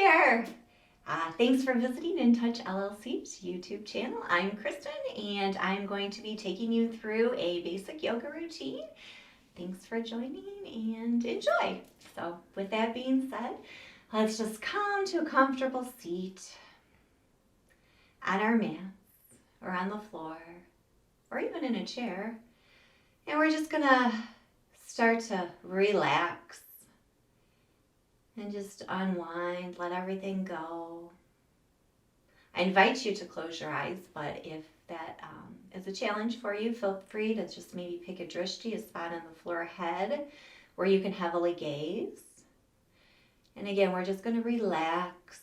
there. Thanks for visiting Entouch LLC's YouTube channel. I'm Kristin, and I'm going to be taking you through a basic yoga routine. Thanks for joining and enjoy. So with that being said, let's just come to a comfortable seat on our mats or on the floor or even in a chair. And we're just gonna start to relax and just unwind, let everything go. I invite you to close your eyes, but if that is a challenge for you, feel free to just maybe pick a drishti, a spot on the floor ahead where you can heavily gaze. And again, we're just going to relax.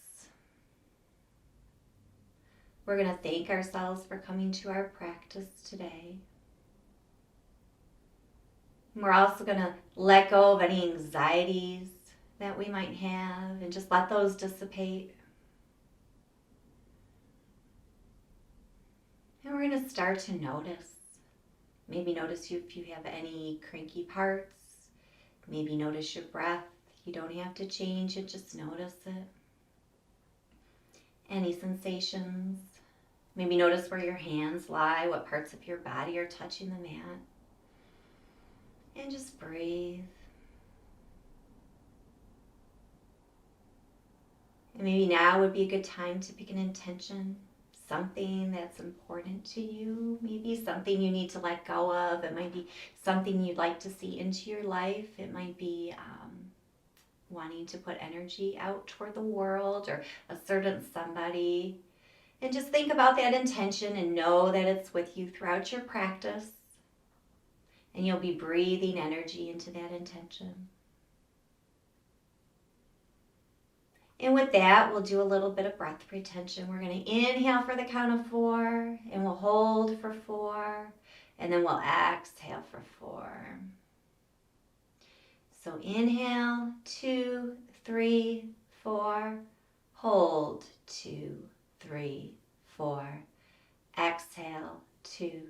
We're going to thank ourselves for coming to our practice today. And we're also going to let go of any anxieties that we might have and just let those dissipate. And we're going to start to notice. Maybe notice if you have any cranky parts. Maybe notice your breath. You don't have to change it, just notice it. Any sensations. Maybe notice where your hands lie, what parts of your body are touching the mat. And just breathe. And maybe now would be a good time to pick an intention, something that's important to you, maybe something you need to let go of. It might be something you'd like to see into your life. It might be wanting to put energy out toward the world or a certain somebody. And just think about that intention and know that it's with you throughout your practice. And you'll be breathing energy into that intention. And with that, we'll do a little bit of breath retention. We're going to inhale for the count of 4, and we'll hold for 4, and then we'll exhale for 4. So inhale, 2, 3, 4. Hold, 2, 3, 4. Exhale, 2,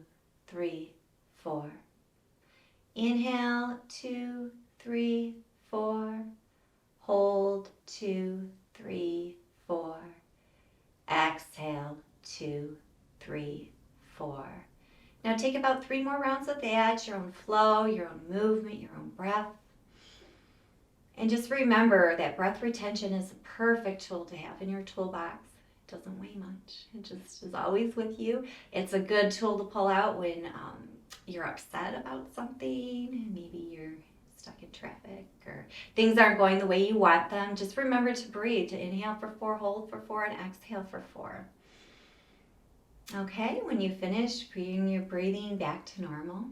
3, 4. Inhale, 2, 3, 4. Hold, 2, 3, 4. Exhale, 2, 3, 4. Now take about 3 more rounds of that, your own flow, your own movement, your own breath. And just remember that breath retention is a perfect tool to have in your toolbox. It doesn't weigh much. It just is always with you. It's a good tool to pull out when you're upset about something, and maybe you're stuck in traffic or things aren't going the way you want them. Just remember to breathe, to inhale for 4, hold for 4, and exhale for 4. Okay, when you finish, bring your breathing back to normal.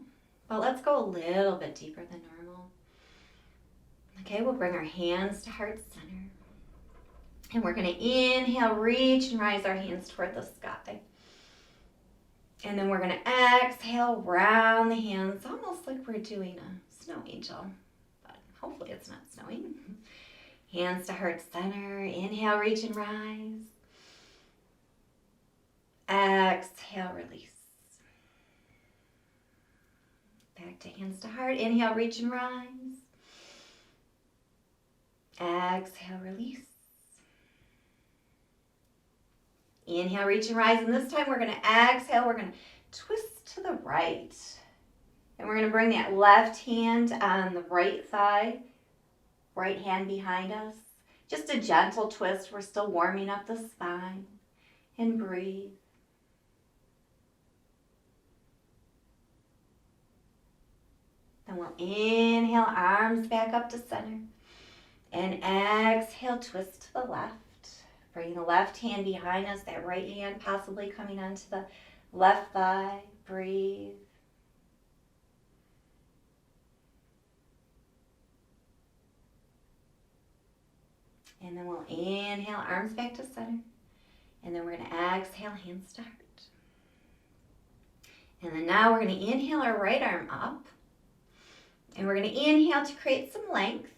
But let's go a little bit deeper than normal. Okay, we'll bring our hands to heart center. And we're going to inhale, reach and rise our hands toward the sky. And then we're going to exhale, round the hands, almost like we're doing a snow angel. Hopefully it's not snowing. Hands to heart center. Inhale, reach and rise. Exhale, release. Back to hands to heart. Inhale, reach and rise. Exhale, release. Inhale, reach and rise. And this time we're going to exhale. We're going to twist to the right. And we're going to bring that left hand on the right thigh, right hand behind us. Just a gentle twist. We're still warming up the spine. And breathe. Then we'll inhale, arms back up to center. And exhale, twist to the left. Bring the left hand behind us, that right hand possibly coming onto the left thigh. Breathe. And then we'll inhale, arms back to center. And then we're going to exhale, hands to heart. And then now we're going to inhale our right arm up. And we're going to inhale to create some length.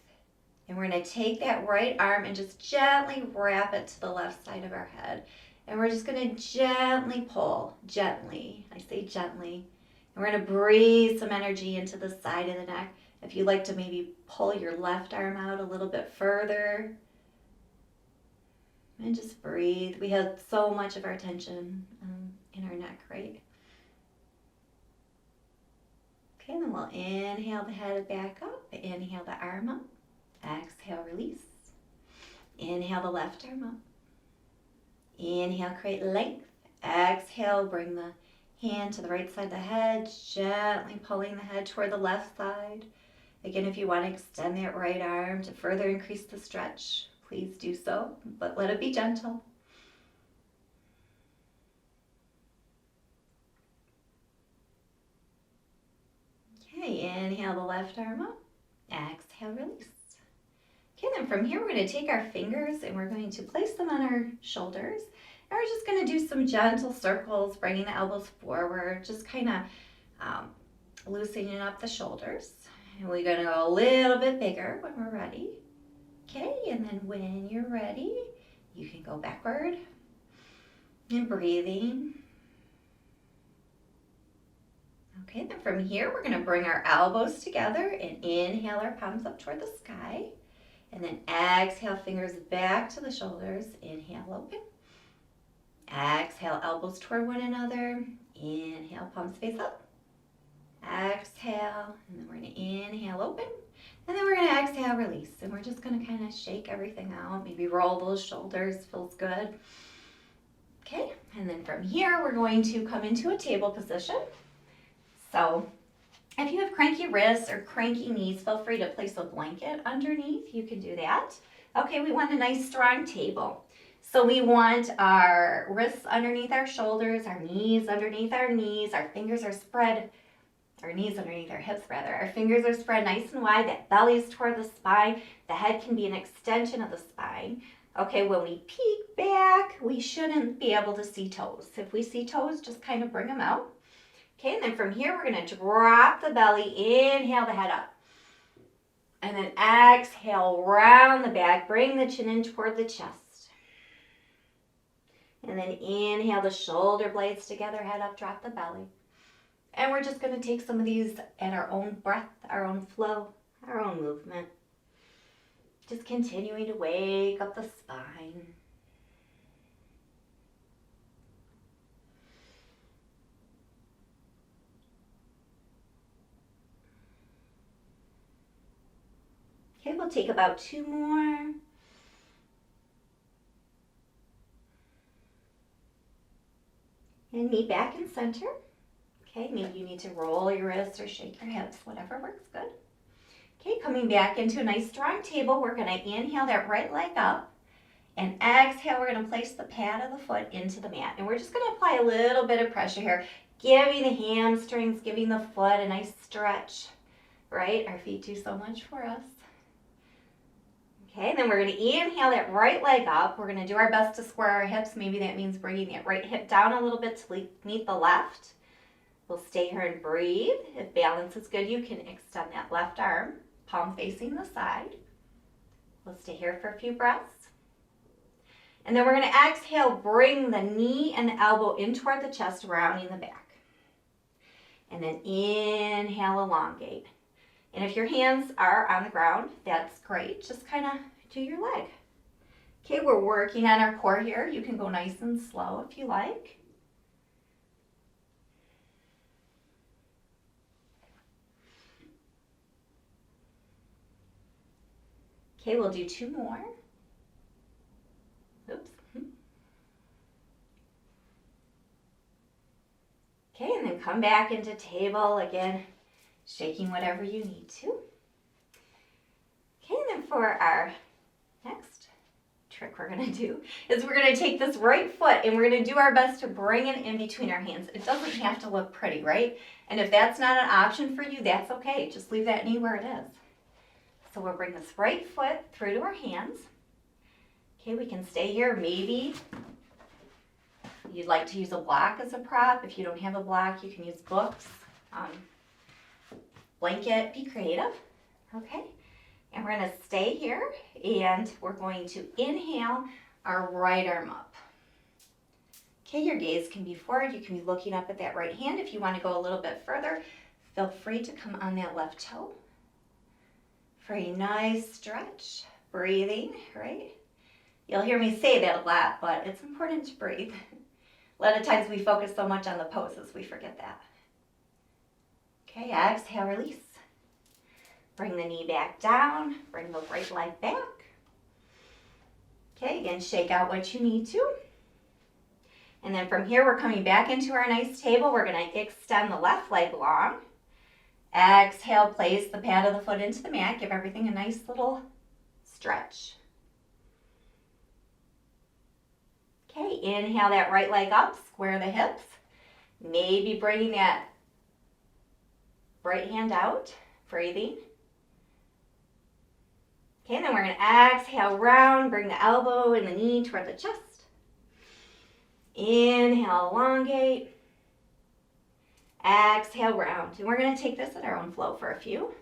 And we're going to take that right arm and just gently wrap it to the left side of our head. And we're just going to gently pull, gently. I say gently. And we're going to breathe some energy into the side of the neck. If you'd like to maybe pull your left arm out a little bit further. And just breathe. We have so much of our tension in our neck, right? Okay, then we'll inhale the head back up. Inhale the arm up. Exhale, release. Inhale the left arm up. Inhale, create length. Exhale, bring the hand to the right side of the head, gently pulling the head toward the left side. Again, if you want to extend that right arm to further increase the stretch, please do so, but let it be gentle. Okay, inhale the left arm up. Exhale, release. Okay, then from here we're going to take our fingers and we're going to place them on our shoulders. And we're just going to do some gentle circles, bringing the elbows forward, just kind of loosening up the shoulders. And we're going to go a little bit bigger when we're ready. Okay, and then when you're ready, you can go backward and breathing. Okay, then from here, we're going to bring our elbows together and inhale our palms up toward the sky. And then exhale, fingers back to the shoulders. Inhale, open. Exhale, elbows toward one another. Inhale, palms face up. Exhale, and then we're going to inhale, open. And then we're going to exhale, release. And we're just going to kind of shake everything out. Maybe roll those shoulders, feels good. Okay, and then from here, we're going to come into a table position. So if you have cranky wrists or cranky knees, feel free to place a blanket underneath. You can do that. Okay, we want a nice strong table. So we want our wrists underneath our shoulders, our knees underneath our knees, our fingers are spread, our knees underneath our hips rather. Our fingers are spread nice and wide, that belly is toward the spine. The head can be an extension of the spine. Okay, when we peek back, we shouldn't be able to see toes. If we see toes, just kind of bring them out. Okay, and then from here, we're going to drop the belly, inhale the head up. And then exhale, round the back, bring the chin in toward the chest. And then inhale the shoulder blades together, head up, drop the belly. And we're just going to take some of these at our own breath, our own flow, our own movement. Just continuing to wake up the spine. Okay, we'll take about 2 more. And meet back in center. Okay, maybe you need to roll your wrists or shake your hips, whatever works good. Okay, coming back into a nice strong table, we're going to inhale that right leg up. And exhale, we're going to place the pad of the foot into the mat. And we're just going to apply a little bit of pressure here, giving the hamstrings, giving the foot a nice stretch, right? Our feet do so much for us. Okay, then we're going to inhale that right leg up. We're going to do our best to square our hips. Maybe that means bringing that right hip down a little bit to meet the left. We'll stay here and breathe. If balance is good, you can extend that left arm, palm facing the side. We'll stay here for a few breaths. And then we're going to exhale, bring the knee and the elbow in toward the chest, rounding the back. And then inhale, elongate. And if your hands are on the ground, that's great. Just kind of do your leg. Okay, we're working on our core here. You can go nice and slow if you like. Okay, we'll do 2 more. Oops. Okay, and then come back into table again, shaking whatever you need to. Okay, and then for our next trick we're going to do is we're going to take this right foot and we're going to do our best to bring it in between our hands. It doesn't have to look pretty, right? And if that's not an option for you, that's okay. Just leave that knee where it is. So we'll bring this right foot through to our hands. Okay, we can stay here. Maybe you'd like to use a block as a prop. If you don't have a block, you can use books, blanket, be creative. Okay, and we're going to stay here and we're going to inhale our right arm up. Okay, your gaze can be forward. You can be looking up at that right hand. If you want to go a little bit further, feel free to come on that left toe. For a nice stretch, breathing, right? You'll hear me say that a lot, but it's important to breathe. A lot of times we focus so much on the poses, we forget that. Okay, exhale, release. Bring the knee back down, bring the right leg back. Okay, again, shake out what you need to. And then from here, we're coming back into our nice table. We're gonna extend the left leg long. Exhale, place the pad of the foot into the mat. Give everything a nice little stretch. Okay, inhale that right leg up, square the hips. Maybe bringing that right hand out, breathing. Okay, and then we're gonna exhale, round, bring the elbow and the knee toward the chest. Inhale, elongate. Exhale, round. And we're gonna take this at our own flow for a few.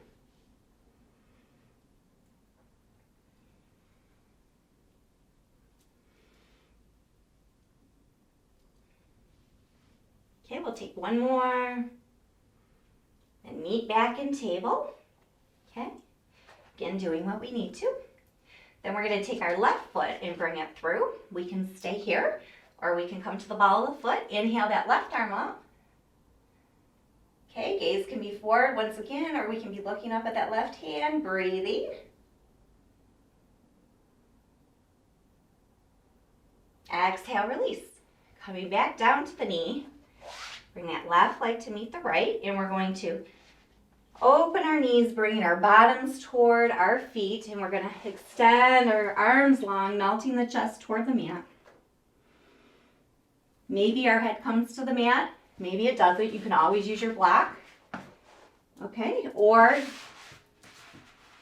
Okay, we'll take one more. And meet back in table. Okay, again, doing what we need to. Then we're gonna take our left foot and bring it through. We can stay here, or we can come to the ball of the foot. Inhale that left arm up. Okay, gaze can be forward once again, or we can be looking up at that left hand, breathing. Exhale, release. Coming back down to the knee. Bring that left leg to meet the right, and we're going to open our knees, bringing our bottoms toward our feet, and we're going to extend our arms long, melting the chest toward the mat. Maybe our head comes to the mat, maybe it doesn't. You can always use your block, okay? Or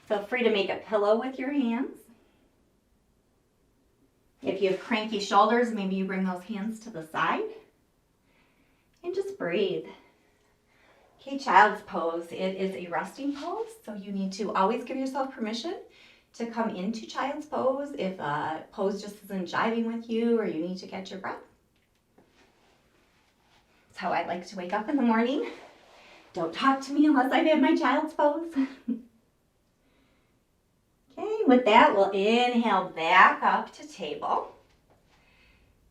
feel free to make a pillow with your hands. If you have cranky shoulders, maybe you bring those hands to the side. And just breathe. Okay, child's pose. It is a resting pose, so you need to always give yourself permission to come into child's pose if a pose just isn't jiving with you or you need to catch your breath. That's how I like to wake up in the morning. Don't talk to me unless I've had my child's pose. Okay, with that, we'll inhale back up to table.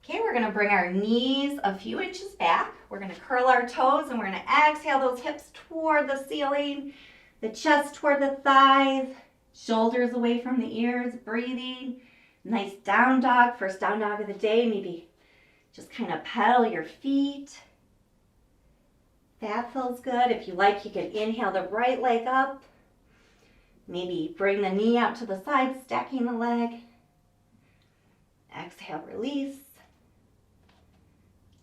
Okay, we're going to bring our knees a few inches back. We're going to curl our toes and we're going to exhale those hips toward the ceiling, the chest toward the thighs, shoulders away from the ears, breathing. Nice down dog, first down dog of the day. Maybe just kind of pedal your feet. That feels good. If you like, you can inhale the right leg up. Maybe bring the knee out to the side, stacking the leg. Exhale, release.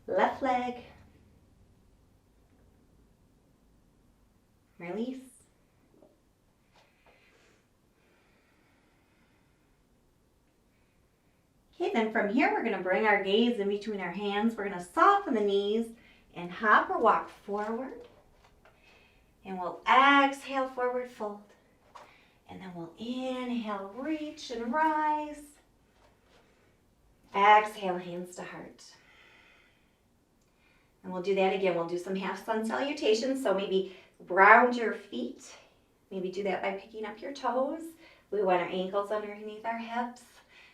Left leg. Release. Okay, then from here, we're going to bring our gaze in between our hands. We're going to soften the knees and hop or walk forward. And we'll exhale, forward fold. And then we'll inhale, reach and rise. Exhale, hands to heart. And we'll do that again. We'll do some half sun salutations. So maybe round your feet. Maybe do that by picking up your toes. We want our ankles underneath our hips.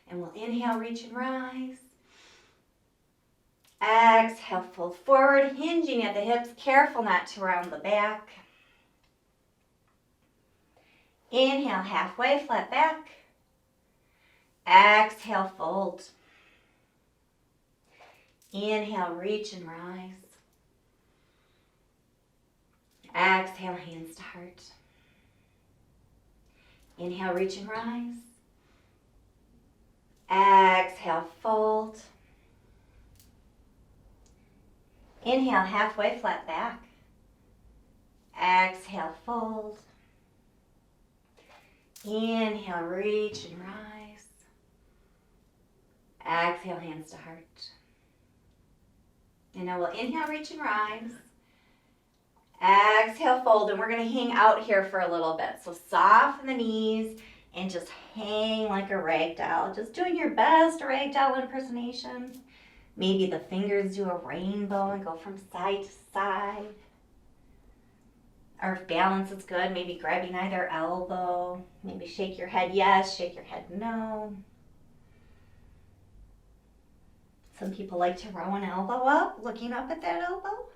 And we'll inhale, reach and rise. Exhale, fold forward, hinging at the hips. Careful not to round the back. Inhale, halfway, flat back. Exhale, fold. Inhale, reach and rise. Exhale, hands to heart. Inhale, reach and rise. Exhale, fold. Inhale, halfway, flat back. Exhale, fold. Inhale, reach and rise. Exhale, hands to heart. And now we'll inhale, reach and rise. Exhale, fold, and we're going to hang out here for a little bit. So soften the knees and just hang like a rag doll. Just doing your best rag doll impersonation. Maybe the fingers do a rainbow and go from side to side. Or if balance is good, maybe grabbing either elbow. Maybe shake your head yes, shake your head no. Some people like to row an elbow up, looking up at that elbow.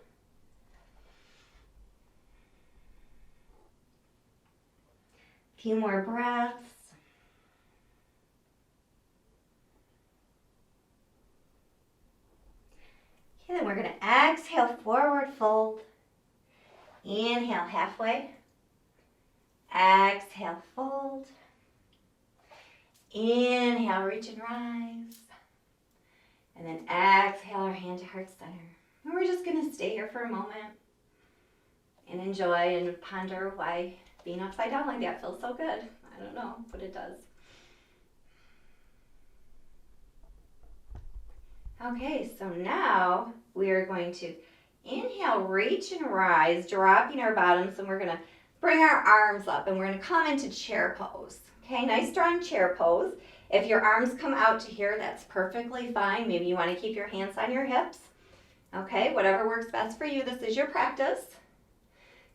A few more breaths. Okay, then we're going to exhale, forward fold. Inhale, halfway. Exhale, fold. Inhale, reach and rise. And then exhale our hand to heart center. And we're just going to stay here for a moment and enjoy and ponder why being upside down like that feels so good. I don't know, but it does. Okay, so now we are going to inhale, reach and rise, dropping our bottoms, and we're going to bring our arms up and we're going to come into chair pose. Okay, nice strong chair pose. If your arms come out to here, that's perfectly fine. Maybe you want to keep your hands on your hips. Okay, whatever works best for you. This is your practice.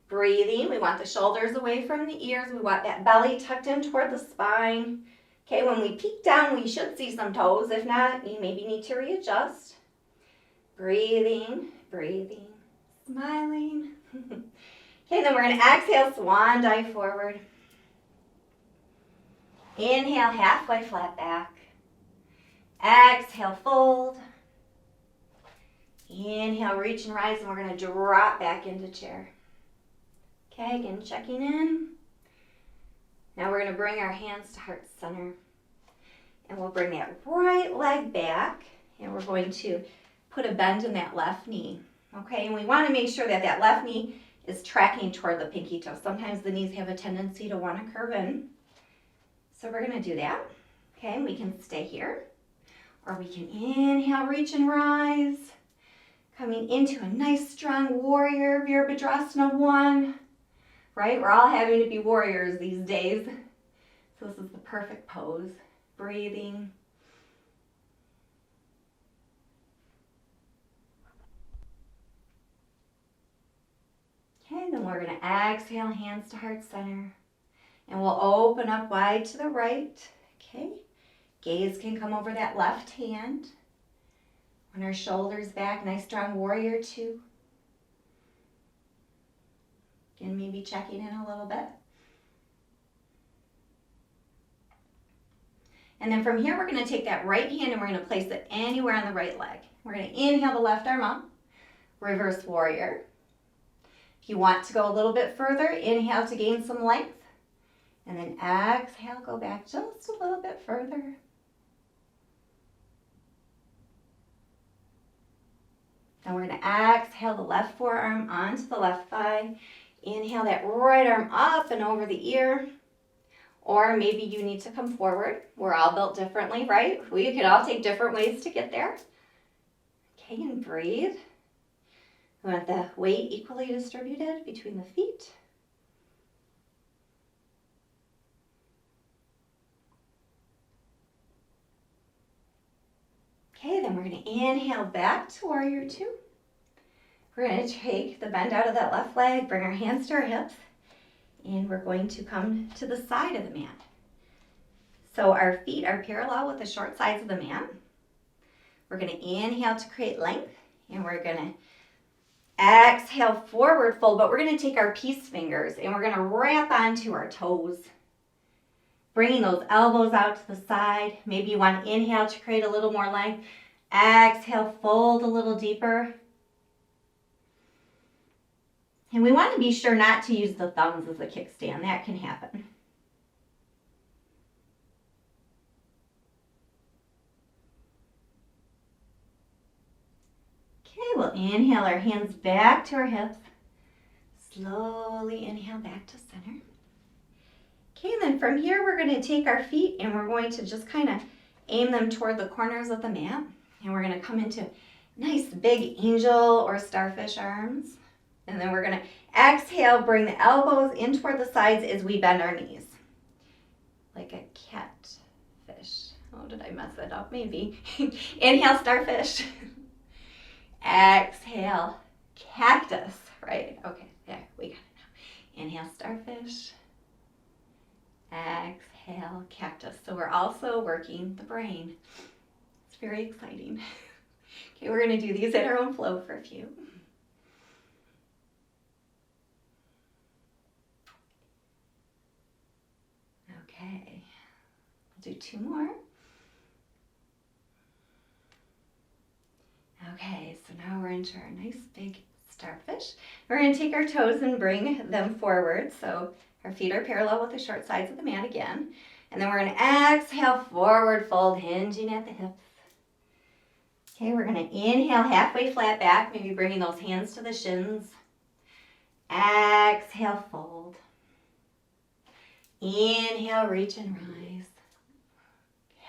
Breathing, we want the shoulders away from the ears. We want that belly tucked in toward the spine. Okay, when we peek down, we should see some toes. If not, you maybe need to readjust. Breathing, breathing, smiling. Okay, then we're going to exhale, swan dive forward. Inhale, halfway flat back. Exhale, fold. Inhale, reach and rise, and we're going to drop back into chair. Okay, again, checking in. Now we're going to bring our hands to heart center. And we'll bring that right leg back, and we're going to put a bend in that left knee. Okay, and we want to make sure that that left knee is tracking toward the pinky toe. Sometimes the knees have a tendency to want to curve in. So we're going to do that. Okay, and we can stay here. Or we can inhale, reach and rise. Coming into a nice strong warrior, Virabhadrasana 1. Right, we're all having to be warriors these days. So this is the perfect pose. Breathing. Okay, then we're going to exhale, hands to heart center. And we'll open up wide to the right. Okay, gaze can come over that left hand. On our shoulders back, nice strong warrior 2. And maybe checking in a little bit. And then from here, we're going to take that right hand and we're going to place it anywhere on the right leg. We're going to inhale the left arm up, reverse warrior. If you want to go a little bit further, inhale to gain some length. And then exhale, go back just a little bit further. And we're going to exhale the left forearm onto the left thigh. Inhale that right arm up and over the ear. Or maybe you need to come forward. We're all built differently, right? We could all take different ways to get there. Okay, and breathe. We want the weight equally distributed between the feet. Okay, then we're going to inhale back to warrior 2. We're going to take the bend out of that left leg, bring our hands to our hips, and we're going to come to the side of the mat. So our feet are parallel with the short sides of the mat. We're going to inhale to create length, and we're going to exhale, forward fold, but we're going to take our peace fingers, and we're going to wrap onto our toes, bringing those elbows out to the side. Maybe you want to inhale to create a little more length. Exhale, fold a little deeper. And we want to be sure not to use the thumbs as a kickstand. That can happen. Okay, we'll inhale our hands back to our hips. Slowly inhale back to center. Okay, and then from here we're going to take our feet and we're going to just kind of aim them toward the corners of the mat. And we're going to come into nice big angel or starfish arms. And then we're going to exhale, bring the elbows in toward the sides as we bend our knees. Like a catfish. Oh, did I mess it up? Maybe. Inhale, starfish. Exhale, cactus. Right? Okay, there, we got it now. Inhale, starfish. Exhale, cactus. So we're also working the brain. It's very exciting. Okay, we're going to do these at our own flow for a few. Okay, we'll do 2 more. Okay, so now we're into our nice big starfish. We're going to take our toes and bring them forward, so our feet are parallel with the short sides of the mat again. And then we're going to exhale, forward fold, hinging at the hips. Okay, we're going to inhale, halfway flat back, maybe bringing those hands to the shins. Exhale, fold. Inhale, reach and rise.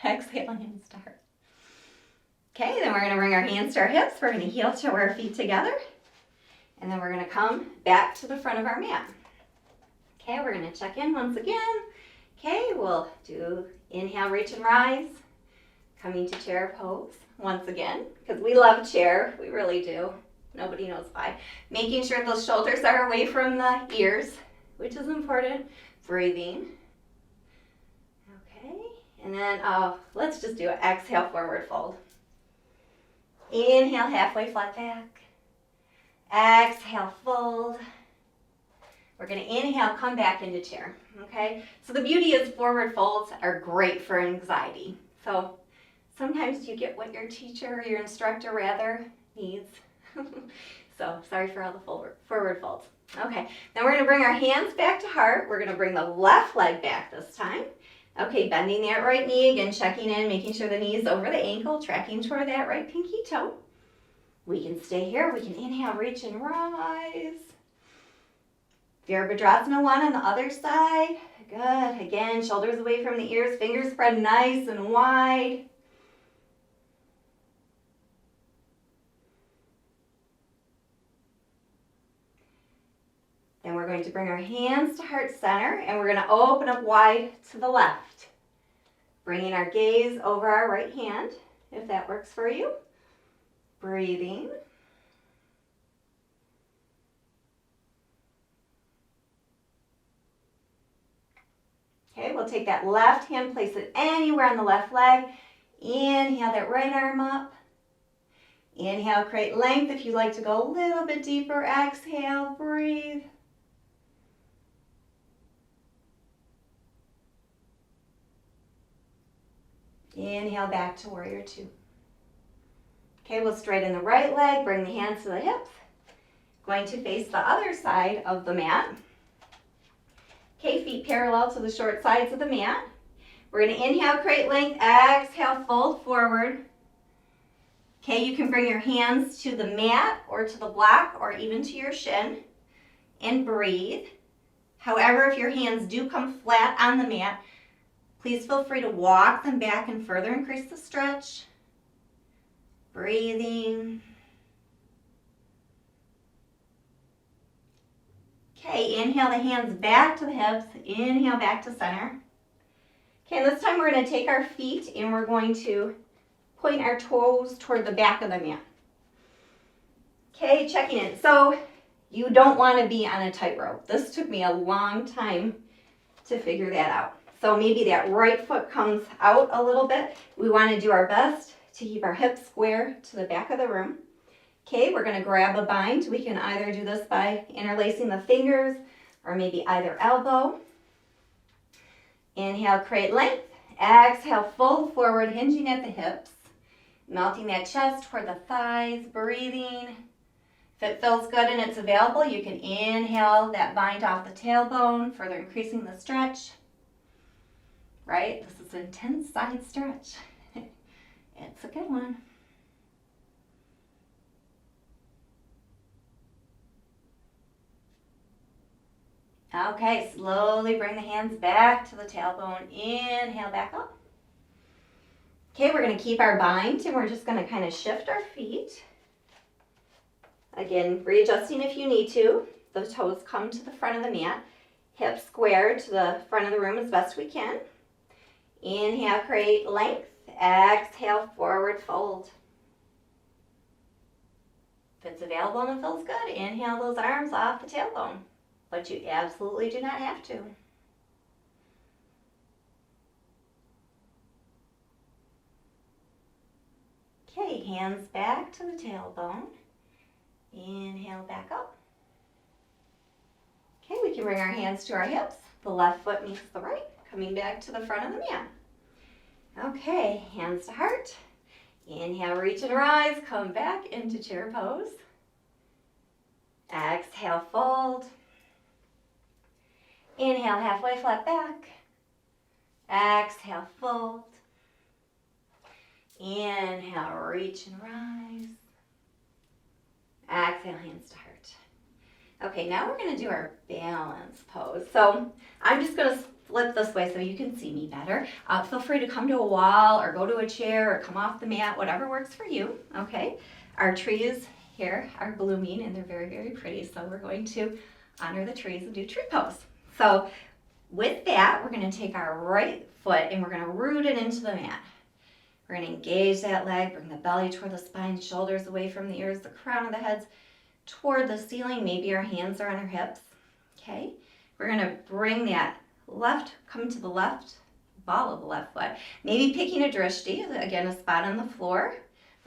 Exhale, hands to heart. Okay, then we're going to bring our hands to our hips. We're going to heel toe our feet together. And then we're going to come back to the front of our mat. Okay, we're going to check in once again. Okay, we'll do inhale, reach and rise. Coming to chair pose once again, because we love chair. We really do. Nobody knows why. Making sure those shoulders are away from the ears, which is important. Breathing. Okay, and then let's just do it. Exhale, forward fold. Inhale, halfway flat back. Exhale, fold. We're going to inhale, come back into chair. Okay, so the beauty is forward folds are great for anxiety. So sometimes you get what your teacher or your instructor rather needs. So sorry for all the forward folds. Okay, now we're going to bring our hands back to heart. We're going to bring the left leg back this time. Okay, bending that right knee, again checking in, making sure the knee is over the ankle, tracking toward that right pinky toe. We can stay here. We can inhale, reach and rise. Virabhadrasana 1 on the other side. Good. Again, shoulders away from the ears, fingers spread nice and wide. Then we're going to bring our hands to heart center and we're going to open up wide to the left. Bringing our gaze over our right hand, if that works for you. Breathing. Okay, we'll take that left hand, place it anywhere on the left leg. Inhale that right arm up. Inhale, create length. If you'd like to go a little bit deeper, exhale, breathe. Inhale back to warrior 2. Okay, we'll straighten the right leg, bring the hands to the hips. Going to face the other side of the mat. Okay, feet parallel to the short sides of the mat. We're going to inhale, create length, exhale, fold forward. Okay, you can bring your hands to the mat or to the block or even to your shin and breathe. However, if your hands do come flat on the mat, please feel free to walk them back and further increase the stretch. Breathing. Okay, inhale the hands back to the hips. Inhale back to center. Okay, this time we're going to take our feet and we're going to point our toes toward the back of the mat. Okay, checking in. So you don't want to be on a tightrope. This took me a long time to figure that out. So maybe that right foot comes out a little bit. We want to do our best to keep our hips square to the back of the room. Okay, we're going to grab a bind. We can either do this by interlacing the fingers or maybe either elbow. Inhale, create length. Exhale, fold forward, hinging at the hips. Melting that chest toward the thighs, breathing. If it feels good and it's available, you can inhale that bind off the tailbone, further increasing the stretch. Right? This is an intense side stretch. It's a good one. Okay, slowly bring the hands back to the tailbone. Inhale back up. Okay, we're going to keep our bind and we're just going to kind of shift our feet. Again, readjusting if you need to. The toes come to the front of the mat. Hips square to the front of the room as best we can. Inhale, create length. Exhale, forward fold. If it's available and it feels good, inhale those arms off the tailbone. But you absolutely do not have to. Okay, hands back to the tailbone. Inhale back up. Okay, we can bring our hands to our hips. The left foot meets the right, coming back to the front of the mat. Okay, hands to heart. Inhale, reach and rise. Come back into chair pose. Exhale, fold. Inhale, halfway flat back. Exhale, fold. Inhale, reach and rise. Exhale, hands to heart. Okay, now we're going to do our balance pose. So I'm just going to flip this way so you can see me better. Feel free to come to a wall or go to a chair or come off the mat, whatever works for you. Okay, our trees here are blooming and they're very, very pretty. So we're going to honor the trees and do tree pose. So with that, we're going to take our right foot and we're going to root it into the mat. We're going to engage that leg, bring the belly toward the spine, shoulders away from the ears, the crown of the head toward the ceiling. Maybe our hands are on our hips. Okay, we're going to bring that left, come to the left ball of the left foot. Maybe picking a drishti, again, a spot on the floor,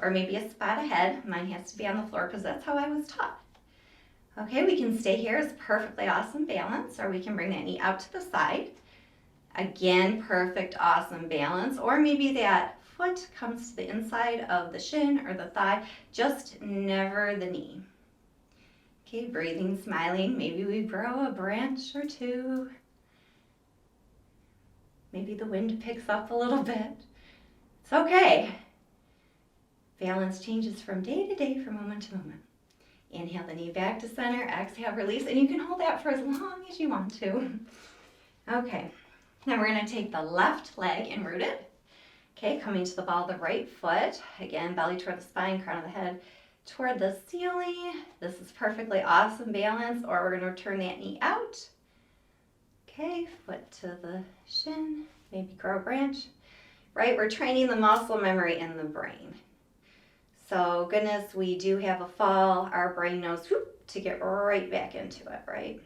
or maybe a spot ahead. Mine has to be on the floor because that's how I was taught. Okay, we can stay here as perfectly awesome balance, or we can bring that knee out to the side. Again, perfect, awesome balance, or maybe that foot comes to the inside of the shin or the thigh, just never the knee. Okay, breathing, smiling. Maybe we grow a branch or two. Maybe the wind picks up a little bit. It's okay. Balance changes from day to day, from moment to moment. Inhale the knee back to center, exhale, release, and you can hold that for as long as you want to. Okay, now we're going to take the left leg and root it. Okay, coming to the ball of the right foot. Again, belly toward the spine, crown of the head toward the ceiling. This is perfectly awesome balance, or we're going to turn that knee out. Okay, foot to the shin, maybe grow a branch. Right, we're training the muscle memory in the brain. So goodness, we do have a fall. Our brain knows whoop, to get right back into it, right?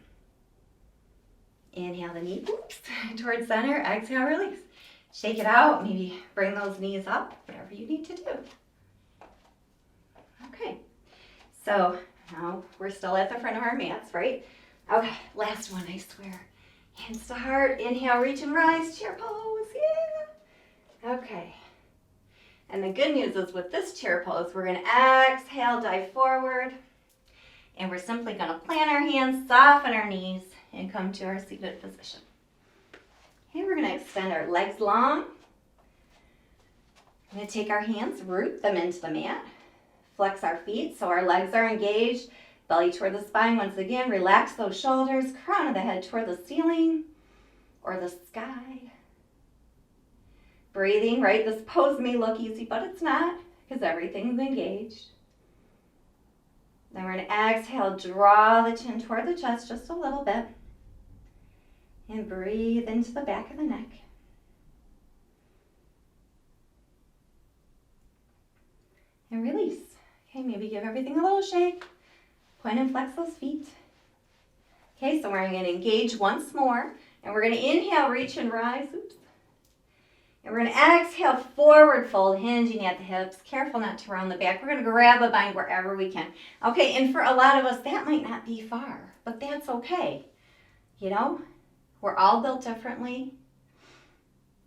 Inhale the knee, whoops, towards center. Exhale, release. Shake it out, maybe bring those knees up, whatever you need to do. Okay, so now we're still at the front of our mats, right? Okay, last one, I swear. Hands to heart, inhale, reach and rise, chair pose, yeah. Okay, and the good news is with this chair pose, we're gonna exhale, dive forward, and we're simply gonna plant our hands, soften our knees, and come to our seated position. Okay, we're going to extend our legs long. We're going to take our hands, root them into the mat, flex our feet so our legs are engaged, belly toward the spine. Once again, relax those shoulders, crown of the head toward the ceiling or the sky. Breathing, right? This pose may look easy, but it's not because everything's engaged. Then we're going to exhale, draw the chin toward the chest just a little bit. And breathe into the back of the neck. And release. Okay, maybe give everything a little shake. Point and flex those feet. Okay, so we're going to engage once more. And we're going to inhale, reach and rise. Oops. And we're going to exhale, forward fold, hinging at the hips. Careful not to round the back. We're going to grab a bind wherever we can. Okay, and for a lot of us, that might not be far, but that's okay. You know? We're all built differently,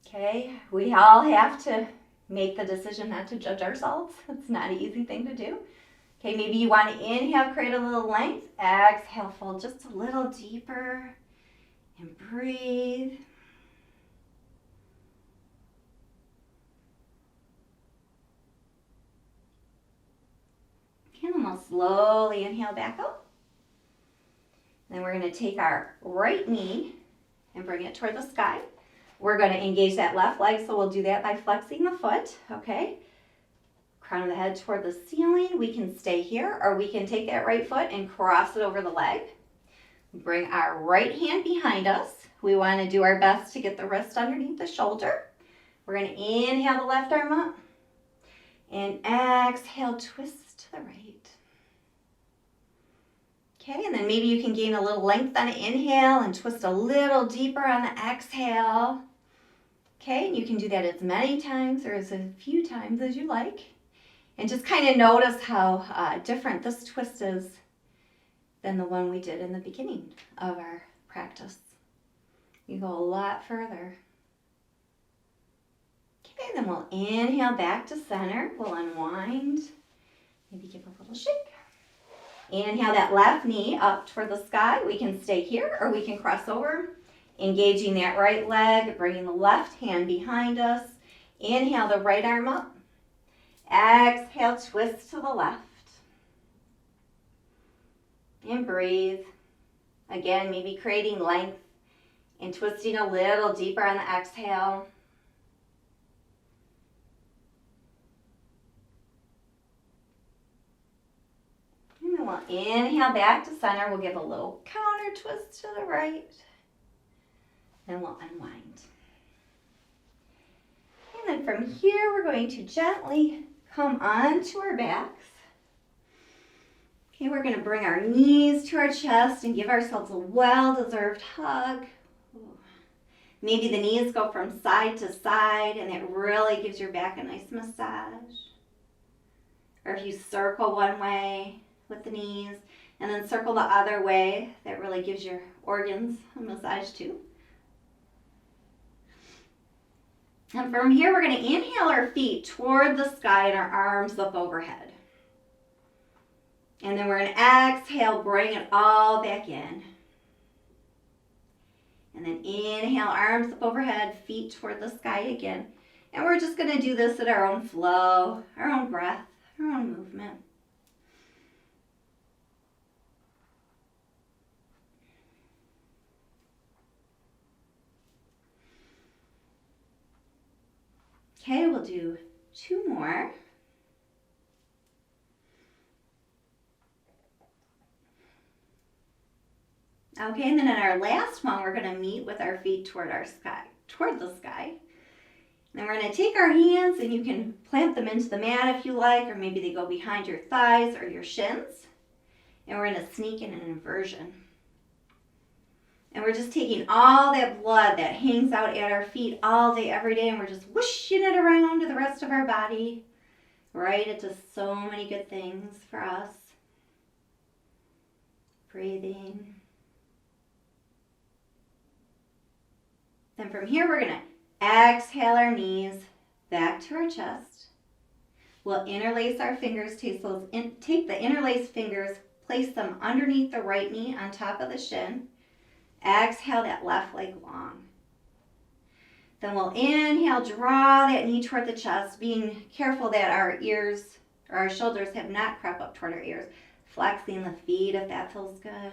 okay? We all have to make the decision not to judge ourselves. It's not an easy thing to do. Okay, maybe you want to inhale, create a little length. Exhale, fold just a little deeper and breathe. And we'll slowly inhale back up. Then we're going to take our right knee and bring it toward the sky. We're going to engage that left leg, so we'll do that by flexing the foot, okay? Crown of the head toward the ceiling. We can stay here, or we can take that right foot and cross it over the leg. Bring our right hand behind us. We want to do our best to get the wrist underneath the shoulder. We're going to inhale the left arm up, and exhale, twist to the right. Okay, and then maybe you can gain a little length on an inhale and twist a little deeper on the exhale. Okay, and you can do that as many times or as a few times as you like. And just kind of notice how different this twist is than the one we did in the beginning of our practice. You go a lot further. Okay, then we'll inhale back to center. We'll unwind. Maybe give a little shake. Inhale that left knee up toward the sky. We can stay here or we can cross over. Engaging that right leg, bringing the left hand behind us. Inhale the right arm up. Exhale, twist to the left. And breathe. Again, maybe creating length and twisting a little deeper on the exhale. And then we'll inhale back to center. We'll give a little counter twist to the right. Then we'll unwind. And then from here, we're going to gently come onto our backs. Okay, we're going to bring our knees to our chest and give ourselves a well-deserved hug. Maybe the knees go from side to side and it really gives your back a nice massage. Or if you circle one way with the knees and then circle the other way, that really gives your organs a massage too. And from here, we're going to inhale our feet toward the sky and our arms up overhead. And then we're going to exhale, bring it all back in. And then inhale, arms up overhead, feet toward the sky again. And we're just going to do this at our own flow, our own breath, our own movement. Okay, we'll do 2 more. Okay, and then in our last one, we're going to meet with our feet toward the sky. Then we're going to take our hands and you can plant them into the mat if you like, or maybe they go behind your thighs or your shins. And we're going to sneak in an inversion. And we're just taking all that blood that hangs out at our feet all day, every day, and we're just whooshing it around to the rest of our body. Right? It does so many good things for us. Breathing. Then from here, we're going to exhale our knees back to our chest. We'll interlace our fingers, take the interlaced fingers, place them underneath the right knee on top of the shin. Exhale that left leg long. Then we'll inhale, draw that knee toward the chest, being careful that our ears or our shoulders have not crept up toward our ears. Flexing the feet if that feels good.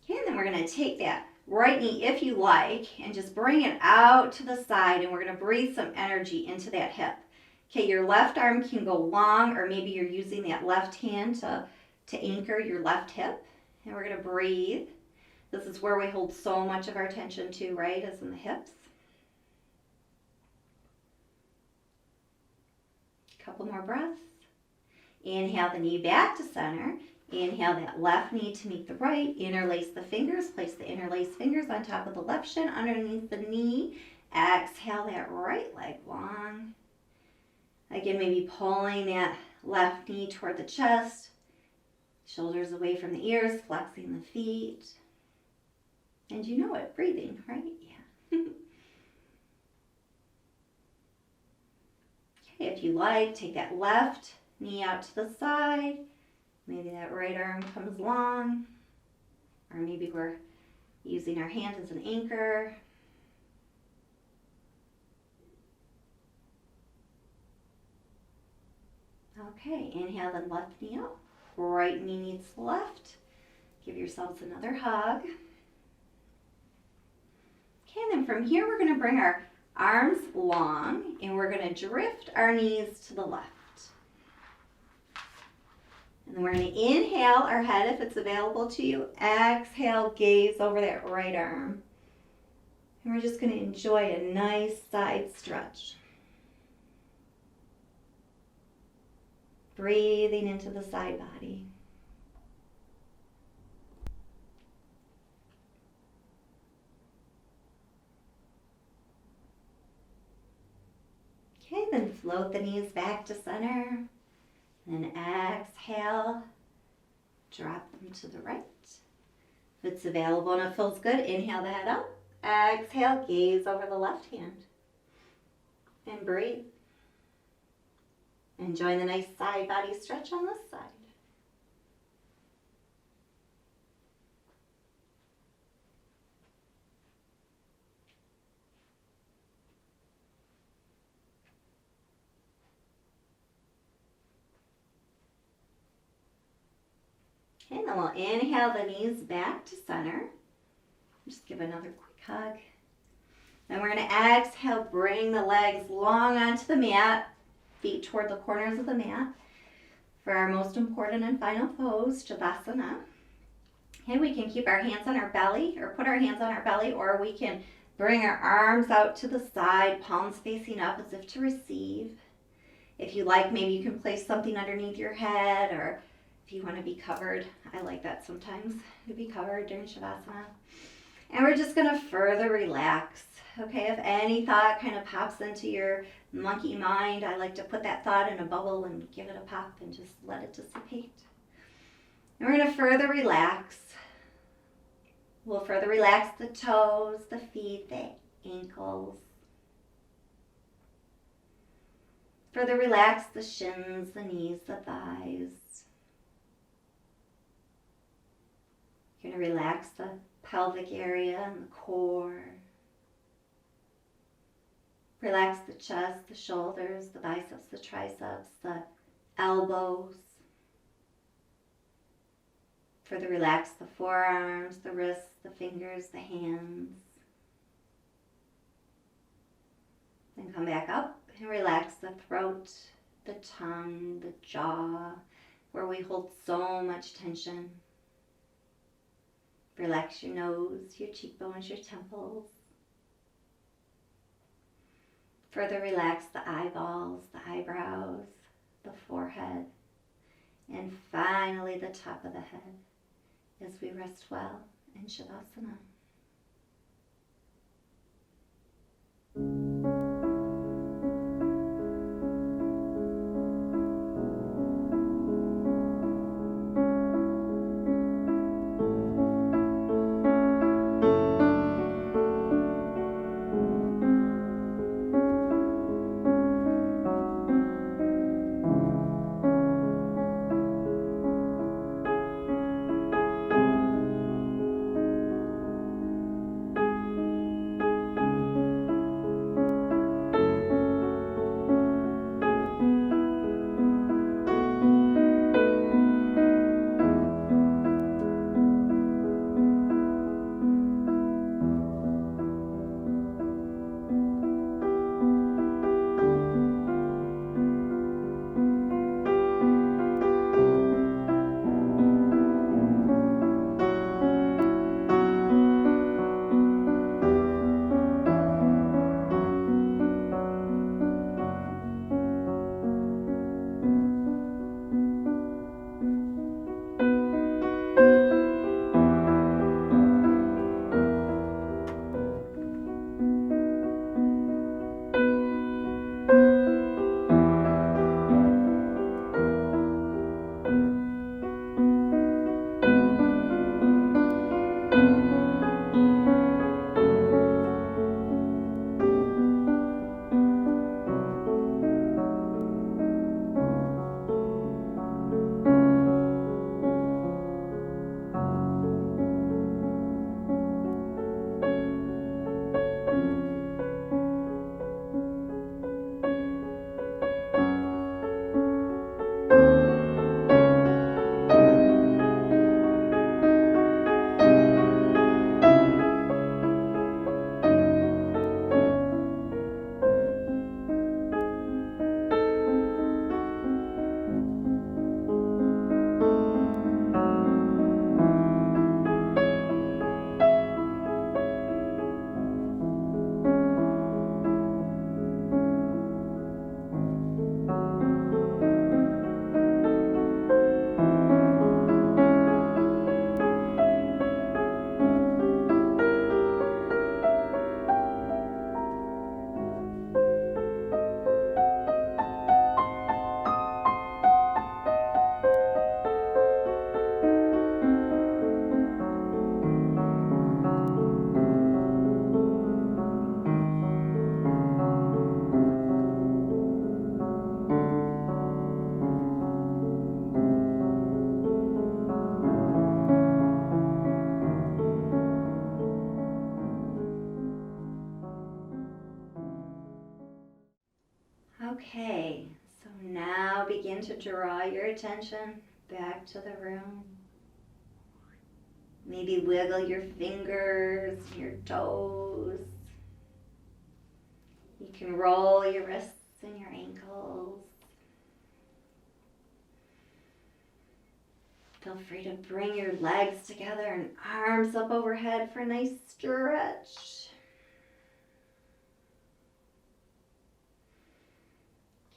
Okay, and then we're going to take that right knee, if you like, and just bring it out to the side, and we're going to breathe some energy into that hip. Okay, your left arm can go long, or maybe you're using that left hand to anchor your left hip. And we're going to breathe. This is where we hold so much of our attention too, right, is in the hips. A couple more breaths. Inhale the knee back to center. Inhale that left knee to meet the right. Interlace the fingers. Place the interlaced fingers on top of the left shin, underneath the knee. Exhale that right leg long. Again, maybe pulling that left knee toward the chest, shoulders away from the ears, flexing the feet. And you know it, breathing, right? Yeah. Okay, if you like, take that left knee out to the side. Maybe that right arm comes long. Or maybe we're using our hand as an anchor. Okay, inhale the left knee up. Right knee meets left. Give yourselves another hug. Okay, and then from here we're going to bring our arms long and we're going to drift our knees to the left. And then we're going to inhale our head if it's available to you. Exhale, gaze over that right arm. And we're just going to enjoy a nice side stretch. Breathing into the side body. then float the knees back to center. Then exhale, drop them to the right. If it's available and it feels good, inhale the head up. Exhale, gaze over the left hand. And breathe. Enjoying the nice side body stretch on this side. Okay, then we'll inhale the knees back to center. Just give another quick hug. Then we're going to exhale, bring the legs long onto the mat, feet toward the corners of the mat for our most important and final pose, Savasana. And we can keep our hands on our belly or put our hands on our belly, or we can bring our arms out to the side, palms facing up as if to receive. If you like, maybe you can place something underneath your head, or if you want to be covered. I like that sometimes, to be covered during Savasana. And we're just going to further relax. Okay, if any thought kind of pops into your monkey mind, I like to put that thought in a bubble and give it a pop and just let it dissipate. And we're going to further relax. We'll further relax the toes, the feet, the ankles. Further relax the shins, the knees, the thighs. You're going to relax the pelvic area and the core. Relax the chest, the shoulders, the biceps, the triceps, the elbows. Further relax the forearms, the wrists, the fingers, the hands. Then come back up and relax the throat, the tongue, the jaw, where we hold so much tension. Relax your nose, your cheekbones, your temples. Further relax the eyeballs, the eyebrows, the forehead, and finally the top of the head as we rest well in Savasana. Okay, so now begin to draw your attention back to the room. Maybe wiggle your fingers, your toes. You can roll your wrists and your ankles. Feel free to bring your legs together and arms up overhead for a nice stretch.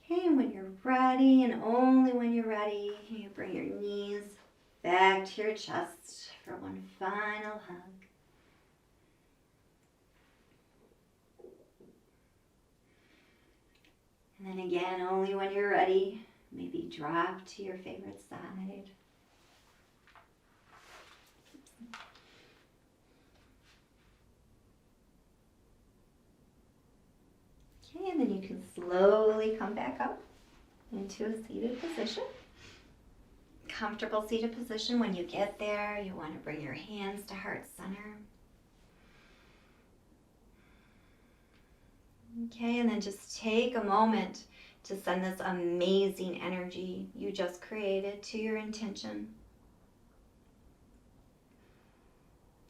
Okay, and when you're ready, and only when you're ready, you bring your knees back to your chest for one final hug. And then again, only when you're ready, maybe drop to your favorite side. Okay, and then you can slowly come back up into a seated position. Comfortable seated position. When you get there, you want to bring your hands to heart center. Okay, and then just take a moment to send this amazing energy you just created to your intention.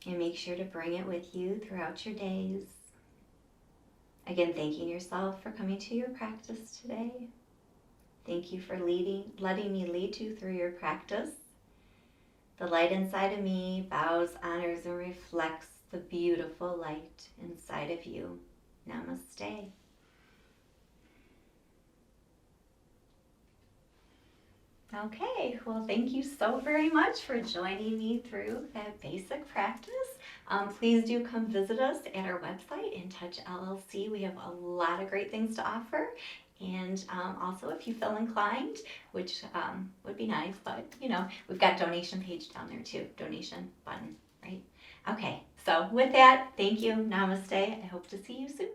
And make sure to bring it with you throughout your days. Again, thanking yourself for coming to your practice today. Thank you for letting me lead you through your practice. The light inside of me bows, honors, and reflects the beautiful light inside of you. Namaste. Okay, well, thank you so very much for joining me through that basic practice. Please do come visit us at our website, Entouch LLC. We have a lot of great things to offer. And also, if you feel inclined, which would be nice, but we've got donation page down there too, donation button, right? Okay, so with that, thank you. Namaste. I hope to see you soon.